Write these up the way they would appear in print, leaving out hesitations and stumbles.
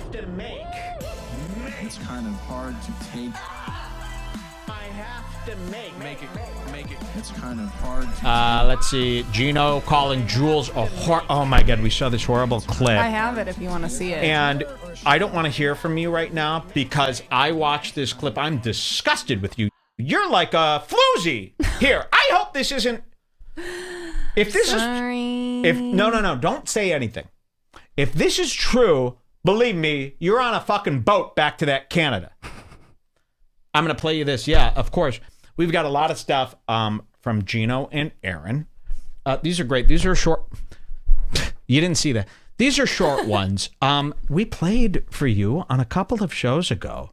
have to make. It's kind of hard to take. I have to make it. It's kind of hard to Let's see. Geno calling Jules a whore. Oh my God, we saw this horrible clip. I have it if you want to see it. And I don't want to hear from you right now because I watched this clip. I'm disgusted with you. You're like a floozy. Here, I hope this isn't. If this Sorry. is. No. Don't say anything. If this is true, believe me, you're on a fucking boat back to that Canada. I'm going to play you this. Yeah, of course. We've got a lot of stuff from Geno and Aaron. These are great. These are short. You didn't see that. These are short ones. We played for you on a couple of shows ago.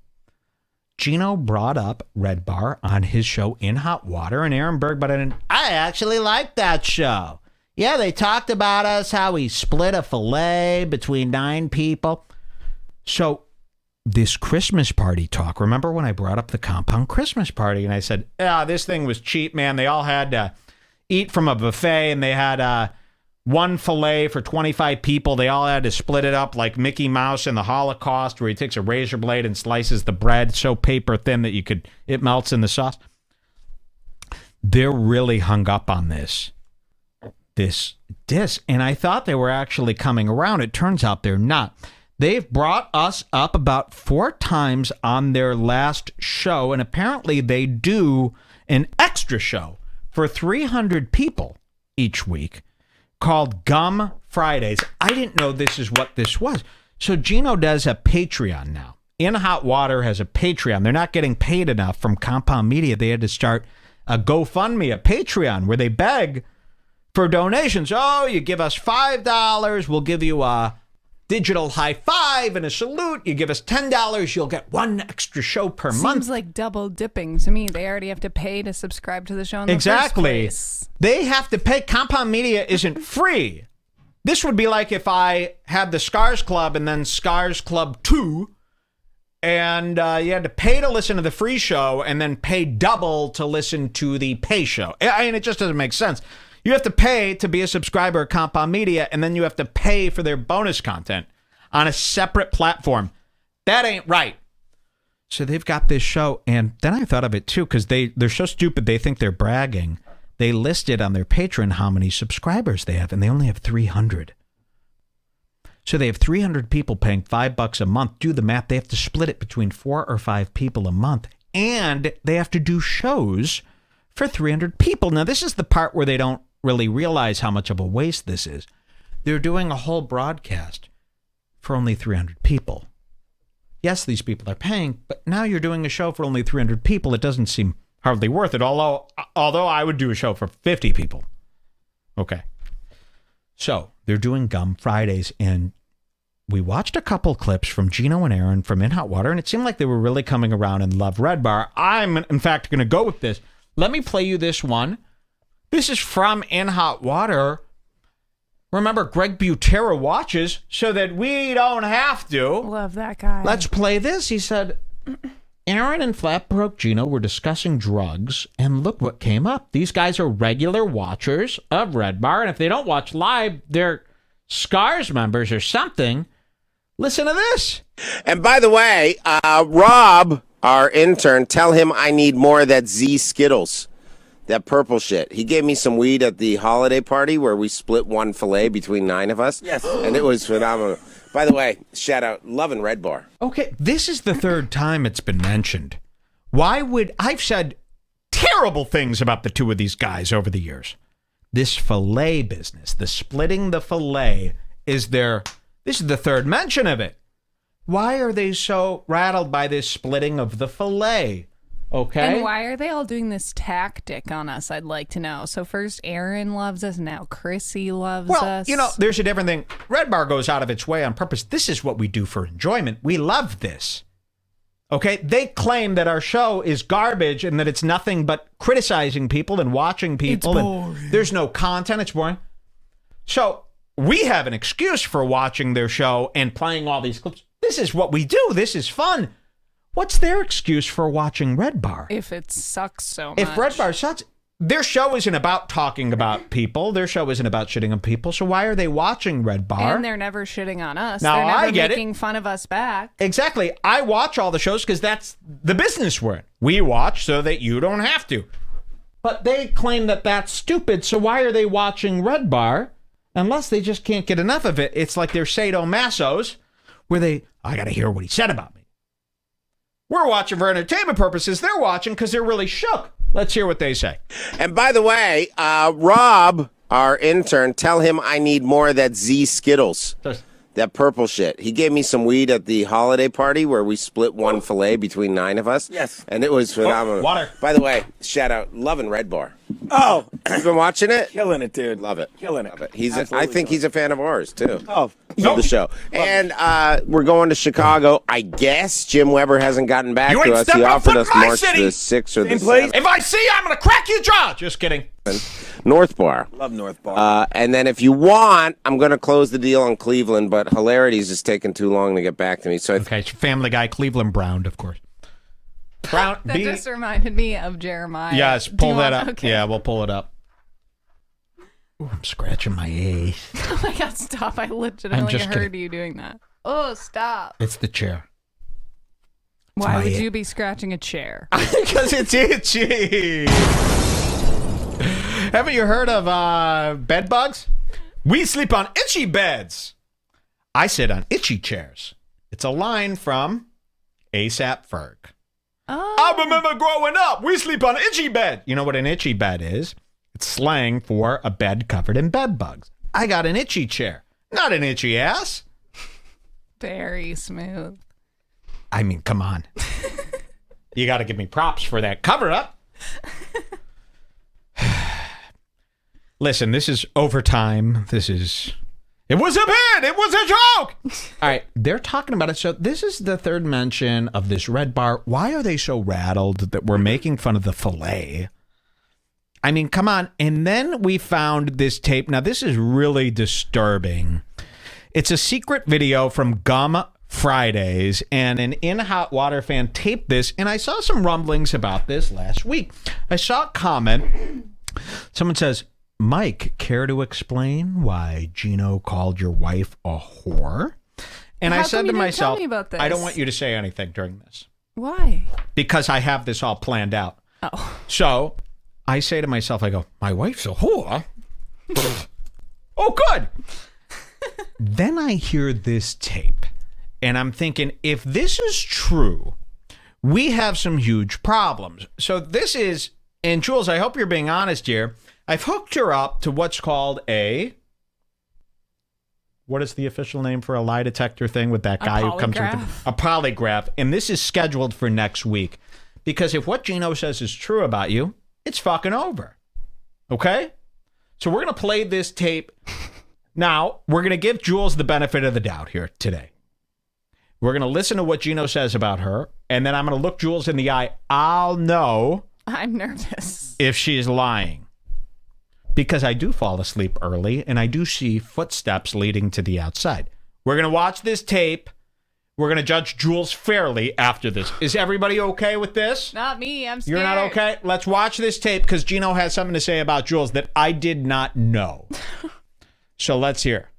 Geno brought up Redbar on his show In Hot Water, and Aaron Berg, but I actually liked that show. Yeah, they talked about us, how we split a filet between 9 people. So this Christmas party talk, remember when I brought up the compound Christmas party and I said, this thing was cheap, man. They all had to eat from a buffet and they had one filet for 25 people. They all had to split it up like Mickey Mouse in the Holocaust, where he takes a razor blade and slices the bread so paper thin that it melts in the sauce. They're really hung up on this diss, and I thought they were actually coming around. It turns out they're not. They've brought us up about 4 times on their last show, and apparently they do an extra show for 300 people each week called Gum Fridays. I didn't know this is what this was. So Geno does a Patreon now. In Hot Water has a Patreon. They're not getting paid enough from Compound Media. They had to start a GoFundMe, a Patreon, where they beg for donations. Oh, you give us $5, we'll give you a digital high five and a salute. You give us $10, you'll get 1 extra show per month. Seems like double dipping to me. They already have to pay to subscribe to the show in the first place. They have to pay. Compound Media isn't free. This would be like if I had the Scars Club and then Scars Club 2, and you had to pay to listen to the free show and then pay double to listen to the pay show. I mean, it just doesn't make sense. You have to pay to be a subscriber of Compound Media, and then you have to pay for their bonus content on a separate platform. That ain't right. So they've got this show, and then I thought of it too, because they're so stupid they think they're bragging. They listed on their Patreon how many subscribers they have, and they only have 300. So they have 300 people paying $5 a month. Do the math. They have to split it between 4 or 5 people a month, and they have to do shows for 300 people. Now, this is the part where they don't really realize how much of a waste this is. They're doing a whole broadcast for only 300 people. Yes, these people are paying, but now you're doing a show for only 300 people. It doesn't seem hardly worth it, although I would do a show for 50 people. Okay. So they're doing Gum Fridays, and we watched a couple clips from Geno and Aaron from In Hot Water, and it seemed like they were really coming around and love Redbar. I'm, in fact, going to go with this. Let me play you this one. This is from In Hot Water. Remember, Greg Butera watches so that we don't have to. Love that guy. Let's play this. He said, Aaron and Flatbroke Geno were discussing drugs, and look what came up. These guys are regular watchers of Redbar, and if they don't watch live, they're Scars members or something. Listen to this. And by the way, Rob, our intern, tell him I need more of that Z Skittles. That purple shit. He gave me some weed at the holiday party where we split 1 filet between 9 of us. Yes. And it was phenomenal. By the way, shout out, loving Redbar. Okay, this is the 3rd time it's been mentioned. I've said terrible things about the 2 of these guys over the years. This filet business, the splitting the filet, this is the 3rd mention of it. Why are they so rattled by this splitting of the filet? Okay. And why are they all doing this tactic on us? I'd like to know. So first Aaron loves us, now Chrissy loves us. Well, there's a different thing. Redbar goes out of its way on purpose. This is what we do for enjoyment. We love this. Okay? They claim that our show is garbage and that it's nothing but criticizing people and watching people. It's boring. And there's no content. It's boring. So we have an excuse for watching their show and playing all these clips. This is what we do. This is fun. What's their excuse for watching Redbar? If it sucks so much. If Redbar sucks, their show isn't about talking about people. Their show isn't about shitting on people. So why are they watching Red Bar? And they're never shitting on us. Now, they're never I get making fun of us back. Exactly. I watch all the shows because that's the business we're in. We watch so that you don't have to. But they claim that that's stupid. So why are they watching Red Bar? Unless they just can't get enough of it. It's like they're sadomasos where I got to hear what he said about me. We're watching for entertainment purposes. They're watching because they're really shook. Let's hear what they say. And by the way, Rob, our intern, tell him I need more of that Z Skittles. That purple shit. He gave me some weed at the holiday party where we split one fillet between 9 of us. Yes. And it was phenomenal. Water. By the way, shout out, loving Red Bar. Oh, You've been watching it? killing it, dude. Love it. Killing it. Love it. I Absolutely think he's a fan of ours, too. Oh, Love the show. And we're going to Chicago. I guess Jim Weber hasn't gotten back You to ain't us. stepping He on offered foot us in my March city. the 6th or the Same place? 7th. If I see you, I'm going to crack your jaw. Just kidding. North Bar. love North Bar. And then if you want, I'm going to close the deal on Cleveland, but Hilarities is taking too long to get back to me. So Okay, Family Guy, Cleveland Brown, of course. Brown. That just reminded me of Jeremiah. Yes, Do pull you that want- up. Okay. Yeah, we'll pull it up. Ooh, I'm scratching my ace. Oh my God, stop. I legitimately just heard kidding. you doing that. Oh, stop. It's the chair. Why my would it. you be scratching a chair? Because it's itchy. Haven't you heard of bed bugs? We sleep on itchy beds. I sit on itchy chairs. It's a line from ASAP Ferg. Oh. I remember growing up, we sleep on an itchy bed. You know what an itchy bed is? It's slang for a bed covered in bed bugs. I got an itchy chair, not an itchy ass. Very smooth. I mean, come on. You got to give me props for that cover up. Listen, this is overtime. It was a bit. It was a joke. All right. They're talking about it. So this is the third mention of this Red Bar. Why are they so rattled that we're making fun of the filet? I mean, come on. And then we found this tape. Now, this is really disturbing. It's a secret video from Gum Fridays, and an In Hot Water fan taped this, and I saw some rumblings about this last week. I saw a comment. Someone says, Mike, care to explain why Geno called your wife a whore? And How I come said you to didn't myself, tell me about this? I don't want you to say anything during this Why? because I have this all planned out. Oh. So I say to myself, I go, my wife's a whore? Oh, good. Then I hear this tape, and I'm thinking, if this is true, we have some huge problems. So this is, and Jules, I hope you're being honest here. I've hooked her up to what's called what is the official name for a lie detector thing with that guy who comes with a polygraph? And this is scheduled for next week. Because if what Geno says is true about you, it's fucking over. Okay? So we're going to play this tape. Now, we're going to give Jules the benefit of the doubt here today. We're going to listen to what Geno says about her, and then I'm going to look Jules in the eye. I'll know I'm nervous. if she's lying. Because I do fall asleep early, and I do see footsteps leading to the outside. We're going to watch this tape. We're going to judge Jules fairly after this. Is everybody okay with this? Not me. I'm scared. You're not okay? Let's watch this tape because Geno has something to say about Jules that I did not know. So let's hear.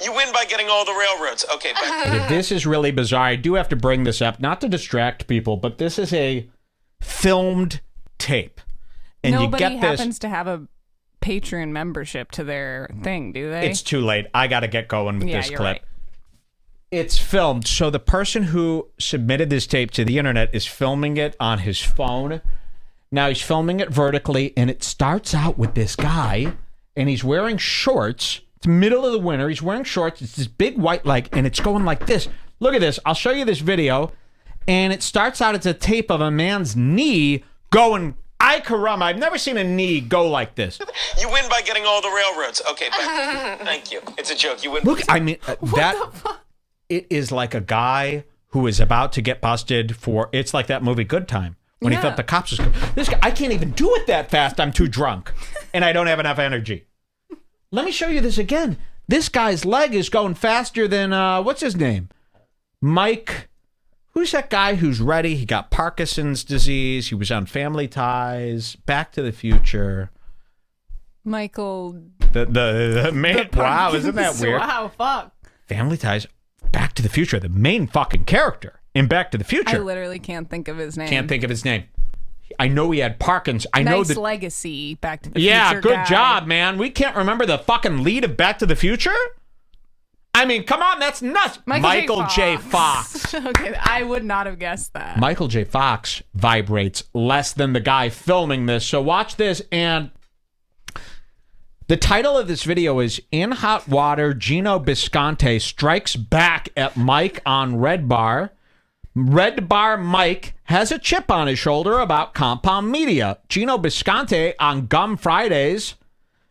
You win by getting all the railroads. Okay, back. Okay, this is really bizarre. I do have to bring this up, not to distract people, but this is a filmed tape. And Nobody you get this. happens to have a Patreon membership to their thing, do they? It's too late. I got to get going with this you're clip. right. It's filmed. So the person who submitted this tape to the internet is filming it on his phone. Now he's filming it vertically, and it starts out with this guy, and he's wearing shorts. It's middle of the winter. He's wearing shorts. It's this big white leg, and it's going like this. Look at this. I'll show you this video. And it starts out, it's a tape of a man's knee going, ay caramba, I've never seen a knee go like this. You win by getting all the railroads. Okay, back. Thank you. It's a joke. You win. Look, I mean, it is like a guy who is about to get busted for, it's like that movie Good Time. When he Yeah. thought the cops was coming. This guy, I can't even do it that fast. I'm too drunk. And I don't have enough energy. Let me show you this again. This guy's leg is going faster than, what's his name? Mike. Who's that guy who's ready? He got Parkinson's disease. He was on Family Ties, Back to the Future. Michael. The main. Wow, isn't that weird? Wow, fuck. Family Ties, Back to the Future. The main fucking character in Back to the Future. I literally can't think of his name. Can't think of his name. I know he had Parkinson's. I know Nice that. legacy, Back to the Yeah, Future. good guy. job, man. We can't remember the fucking lead of Back to the Future? I mean, come on, that's nuts. Michael J. Fox. Okay, I would not have guessed that. Michael J. Fox vibrates less than the guy filming this. So watch this. And the title of this video is In Hot Water, Geno Disconte Strikes Back at Mike on Redbar. Redbar Mike has a chip on his shoulder about Compound Media. Geno Disconte on Gum Fridays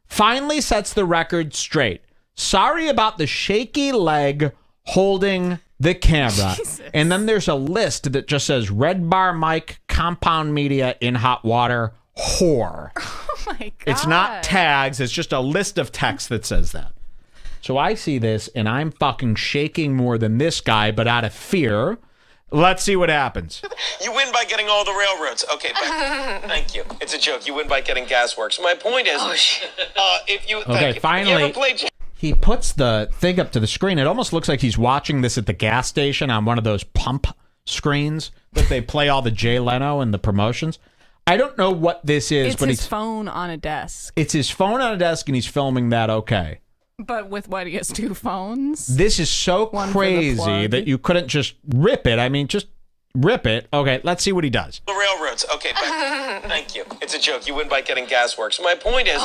finally sets the record straight. Sorry about the shaky leg holding the camera. Jesus. And then there's a list that just says Redbar Mike, Compound Media, In Hot Water, whore. Oh my God. It's not tags. It's just a list of text that says that. So I see this and I'm fucking shaking more than this guy, but out of fear. Let's see what happens. You win by getting all the railroads. Okay, thank you. It's a joke. You win by getting gasworks. My point is, if you Okay, thank you. finally. You ever played He puts the thing up to the screen. It almost looks like he's watching this at the gas station on one of those pump screens that they play all the Jay Leno and the promotions. I don't know what this is, It's but his phone on a desk. it's his phone on a desk and he's filming that. Okay. But with what? He has two phones? This is so One for the crazy plug. that you couldn't just rip it. I mean, just rip it. Okay, let's see what he does. the railroads? Okay, thank you. It's a joke. You win by getting gasworks. My point is,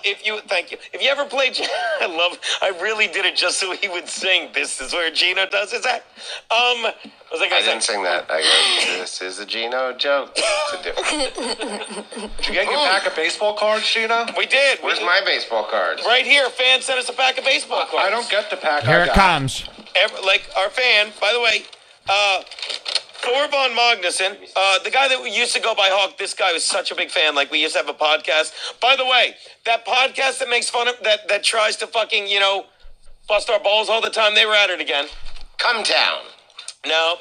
if you thank you. If you ever played, I really did it just so he would sing. This is where Geno does his act. What was I gonna I didn't say? sing that. I go, this is a Geno joke. It's a different. Did you get your pack of baseball cards, Sheena? We did. Where's my baseball cards? Right here. A fan sent us a pack of baseball cards. I don't get the pack. Here I it got. comes. Like our fan, by the way, Thor von Magnuson, the guy that we used to go by Hawk, this guy was such a big fan. Like, we used to have a podcast. By the way, that podcast that makes fun of, that tries to fucking, bust our balls all the time, they were at it again. Come Town. No.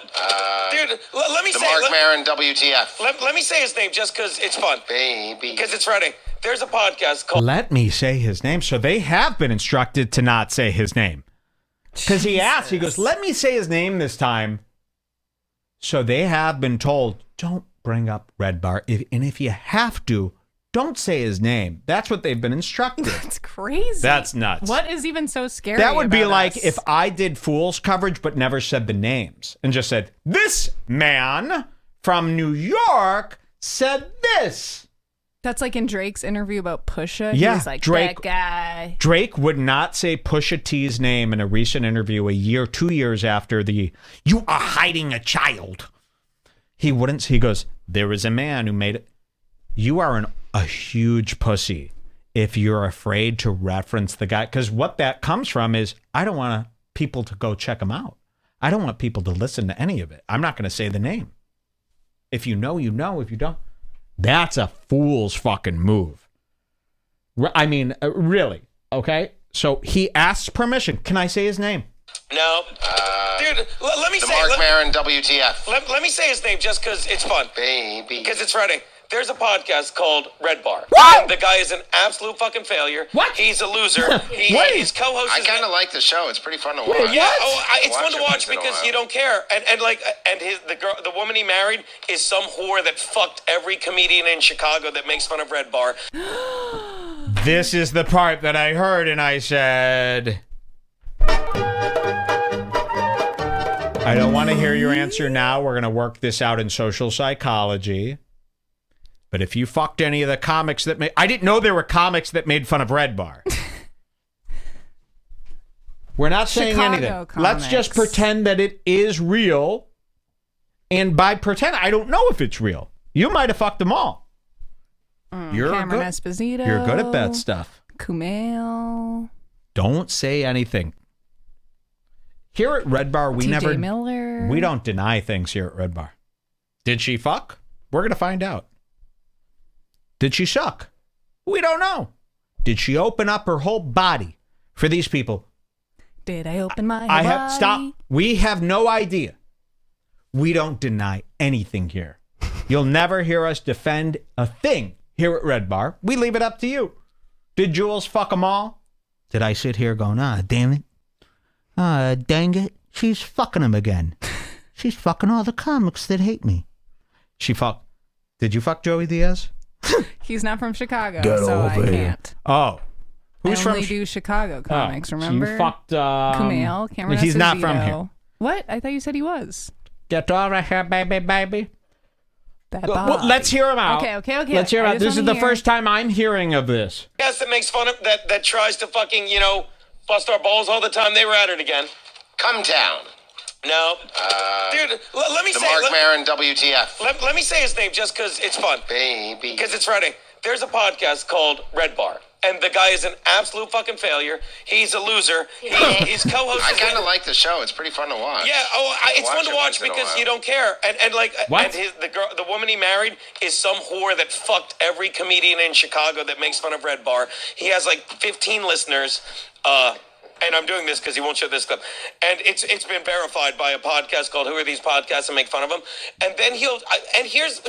Dude, let me The say Mark Maron WTF. let me say his name just because it's fun. Baby. Because it's Friday. There's a podcast called Let me say his name. So they have been instructed to not say his name. Because he asked, he goes, let me say his name this time. So they have been told, don't bring up Redbar. And if you have to, don't say his name. That's what they've been instructed. That's crazy. That's nuts. What is even so scary That would be about like us? if I did Fool's coverage but never said the names and just said, this man from New York said this. That's like in Drake's interview about Pusha. Yeah, He was like, Drake- that guy. Drake would not say Pusha T's name in a recent interview 2 years after the "you are hiding a child." He wouldn't. He goes, "There is a man who made it." You are a huge pussy if you're afraid to reference the guy, because what that comes from is I don't want people to go check him out. I don't want people to listen to any of it. I'm not going to say the name. If you know, you know. If you don't, that's a fool's fucking move. I mean, really. Okay. So he asks permission. Can I say his name? No. Dude, let me The say Mark Maron WTF. let me say his name just because it's fun. Baby. Because it's Friday. There's a podcast called Redbar. What? And the guy is an absolute fucking failure. What? He's a loser. His co-host I is kind of like the show. It's pretty fun to watch. Yeah, it's fun to it watch once in a because while. you don't care. And the woman he married is some whore that fucked every comedian in Chicago that makes fun of Redbar. This is the part that I heard and I said, I don't want to hear your answer now. We're going to work this out in social psychology. But if you fucked any of the comics that made... I didn't know there were comics that made fun of Redbar. We're not saying Chicago anything. comics. Let's just pretend that it is real. And by pretend, I don't know if it's real. You might have fucked them all. You're Cameron good. Esposito. You're good at that stuff. Kumail. Don't say anything. Here at Red Bar, we TJ never... Miller. We don't deny things here at Red Bar. Did she fuck? We're going to find out. Did she suck? We don't know. Did she open up her whole body for these people? Did I open my I body? have stop. We have no idea. We don't deny anything here. You'll never hear us defend a thing here at Red Bar. We leave it up to you. Did Jules fuck them all? Did I sit here going, damn it? Dang it. She's fucking them again. She's fucking all the comics that hate me. Did you fuck Joey Diaz? He's not from Chicago, so I can't. Oh. Who's I only do Chicago comics, remember? So you fucked... Kumail. Can't remember. He's not from here. What? I thought you said he was. Get over here, baby. Well, let's hear him out. Okay. Let's hear him out. This is the first time I'm hearing of this. Yes, that makes fun of, that tries to fucking, bust our balls all the time. They were at it again. Come down. No. Dude, let me The say... Mark Maron WTF. Let me say his name just because it's fun. Baby. Because it's Friday. There's a podcast called Red Bar. And the guy is an absolute fucking failure. He's a loser. He's co-host. I kind of like the show. It's pretty fun to watch. Yeah, it's fun to watch because you don't care. And like, what? And the woman he married is some whore that fucked every comedian in Chicago that makes fun of Red Bar. He has like 15 listeners. And I'm doing this because he won't show this clip. And it's been verified by a podcast called Who Are These Podcasts, and make fun of him. And then here's why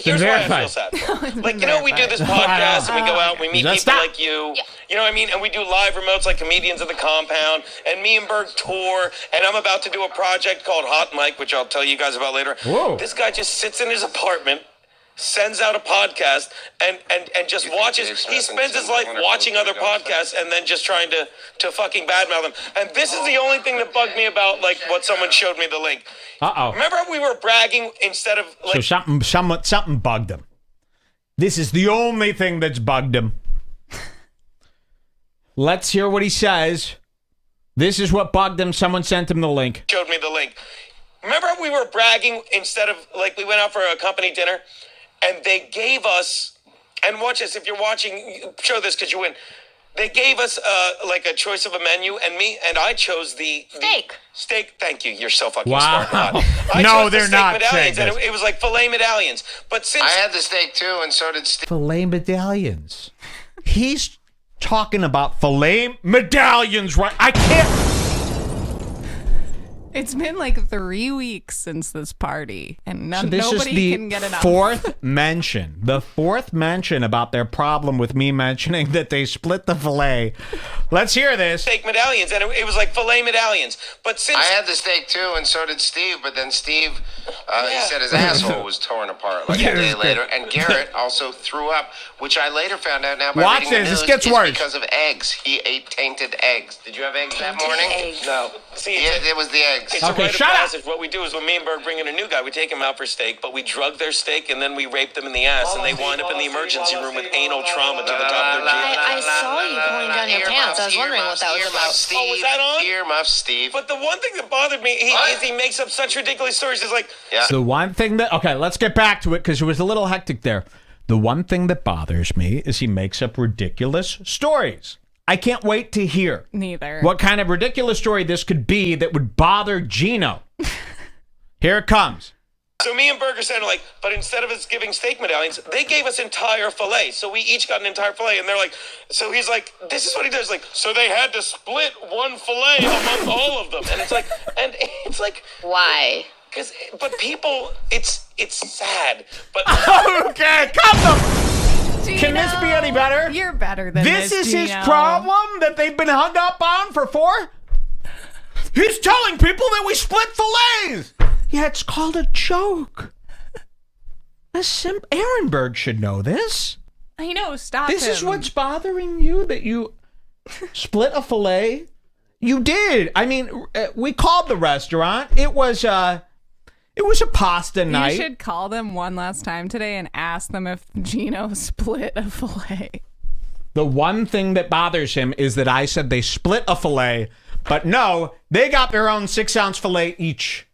I feel sad. Like, we do this podcast and we go out, we meet people like you. Yeah. You know what I mean? And we do live remotes like Comedians of the Compound. And me and Berg tour. And I'm about to do a project called Hot Mic, which I'll tell you guys about later. Whoa. This guy just sits in his apartment, sends out a podcast, and just watches. He spends his life watching other podcasts and then just trying to fucking badmouth them. And this is the only thing that bugged me about like what someone showed me the link. Remember how we were bragging instead of like... So something bugged him. This is the only thing that's bugged him. Let's hear what he says. This is what bugged him. Someone sent him the link. Showed me the link. Remember how we were bragging instead of like we went out for a company dinner? And they gave us, and watch this, if you're watching, show this because you win. They gave us like a choice of a menu, and I chose the steak. Thank you. You're so fucking smart. No, they're not medallions, saying and it was like filet medallions. But since I had the steak too, and so did Steve. Filet medallions. He's talking about filet medallions, right? I can't. It's been like 3 weeks since this party, and nobody can get enough. The fourth mention about their problem with me mentioning that they split the filet. Let's hear this. Steak medallions, and it was like filet medallions. But since I had the steak too, and so did Steve. But then Steve, he said his asshole was torn apart like a day later, and Garrett also threw up, which I later found out now by Watch reading the this. news This gets is worse. because of eggs. He ate tainted eggs. Did you have eggs that morning? No. See, it was the eggs. It's a rite of passage. What we do is when me and Berg bring in a new guy, we take him out for steak, but we drug their steak and then we rape them in the ass, and they wind up in the emergency room with anal trauma to the top of their jeans. I saw you pulling down your pants. I was wondering what that was about. Steve, was that on? Earmuffs, Steve. But the one thing that bothered me is he makes up such ridiculous stories. It's like, The one thing that... Okay, let's get back to it because it was a little hectic there. The one thing that bothers me is he makes up ridiculous stories. I can't wait to hear Neither. what kind of ridiculous story this could be that would bother Geno. Here it comes. So me and Berger said, like, but instead of us giving steak medallions, they gave us entire filet. So we each got an entire filet. And they're like, so he's like, this is what he does. Like, so they had to split one filet among all of them. And it's like, Why? But people, it's sad. But Okay, cut them. Geno, Can this be any better? You're better than This is his Geno. problem that they've been hung up on for 4? He's telling people that we split fillets. Yeah, it's called a joke. Ehrenberg should know this. I know, stop This him. is what's bothering you, that you split a fillet? You did. I mean, we called the restaurant. It was a pasta night. You should call them one last time today and ask them if Geno split a fillet. The one thing that bothers him is that I said they split a fillet, but no, they got their own 6-ounce fillet each.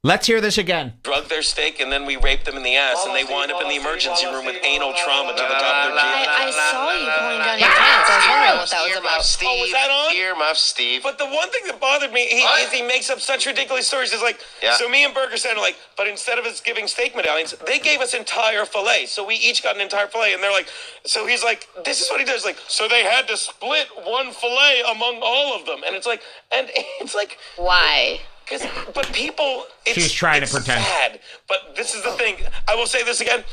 Let's hear this again. Drug their steak and then we raped them in the ass, and they wind up in the emergency room with anal trauma to the top of their jeans. I saw you pulling down your pants. I was wondering what that was about. Steve. Was that on? Earmuffs, Steve. But the one thing that bothered me is he makes up such ridiculous stories. It's like, so me and Berger said, like, but instead of us giving steak medallions, they gave us entire filet. So we each got an entire filet. And they're like, so he's like, this is what he does. Like, so they had to split one filet among all of them. And it's like, Why? But people, She's trying to pretend. Sad. But this is the thing. I will say this again.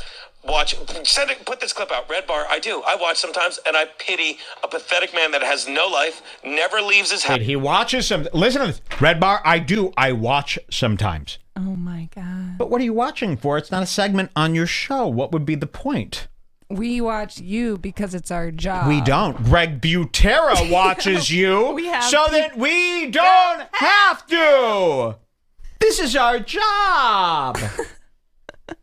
Put this clip out. Redbar, I do. I watch sometimes, and I pity a pathetic man that has no life, never leaves his house. He watches some. Listen to this. Redbar, I do. I watch sometimes. Oh my God. But what are you watching for? It's not a segment on your show. What would be the point? We watch you because it's our job. We don't. Greg Butera watches you so that we don't have to. This is our job.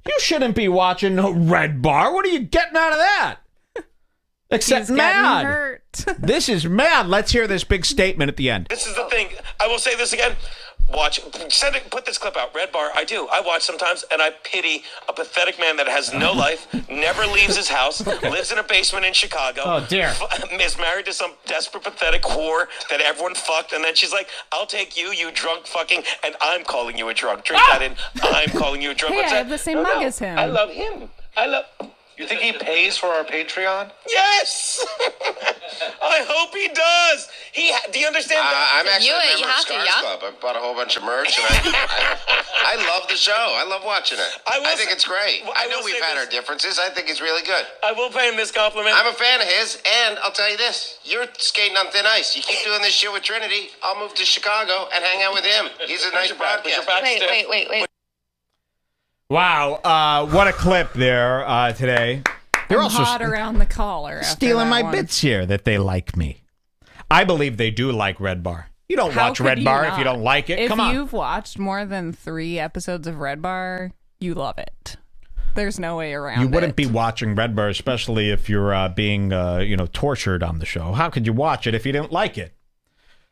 You shouldn't be watching no Redbar. What are you getting out of that? Except He's mad. Hurt. This is mad. Let's hear this big statement at the end. This is the thing. I will say this again. Put this clip out. Redbar, I do. I watch sometimes, and I pity a pathetic man that has no life, never leaves his house, lives in a basement in Chicago. Oh, dear. Is married to some desperate, pathetic whore that everyone fucked, and then she's like, I'll take you, you drunk fucking, and I'm calling you a drunk. Drink that in. I'm calling you a drunk. Hey, I have the same mug as him. I love him. You think he pays for our Patreon? Yes! I hope he does. Do you understand? I'm actually a member You of have to, Scars yeah? Club. I bought a whole bunch of merch, and I love the show. I love watching it. I think it's great. Well, I I know will we've say had this. our differences. I think it's really good. I will pay him this compliment. I'm a fan of his, and I'll tell you this. You're skating on thin ice. You keep doing this shit with Trinity, I'll move to Chicago and hang out with him. He's a nice broadcaster. Wait. Wow. What a clip there today. They're I'm also hot around the collar. after stealing that my one. bits here that they like me. I believe they do like Redbar. You don't How watch could you Redbar if not? you don't like it. If Come on. you've watched more than 3 episodes of Redbar, you love it. There's no way around it. You wouldn't be watching Redbar, especially if you're being, tortured on the show. How could you watch it if you didn't like it?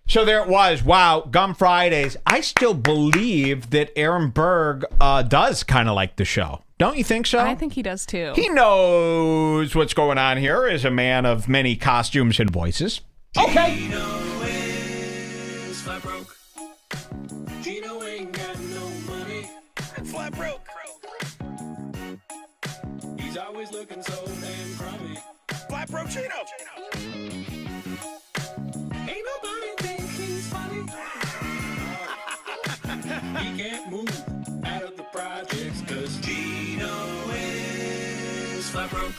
So there it was. Wow, Gum Fridays. I still believe that Aaron Berg does kind of like the show. Don't you think so? I think he does too. He knows what's going on here as a man of many costumes and voices. Okay. Geno is flat broke. Geno ain't got no money. Flat broke. He's always looking so damn crummy. Flat broke Geno. Ain't nobody think he's funny. He can't move out of the projects 'cause Geno is flat broke.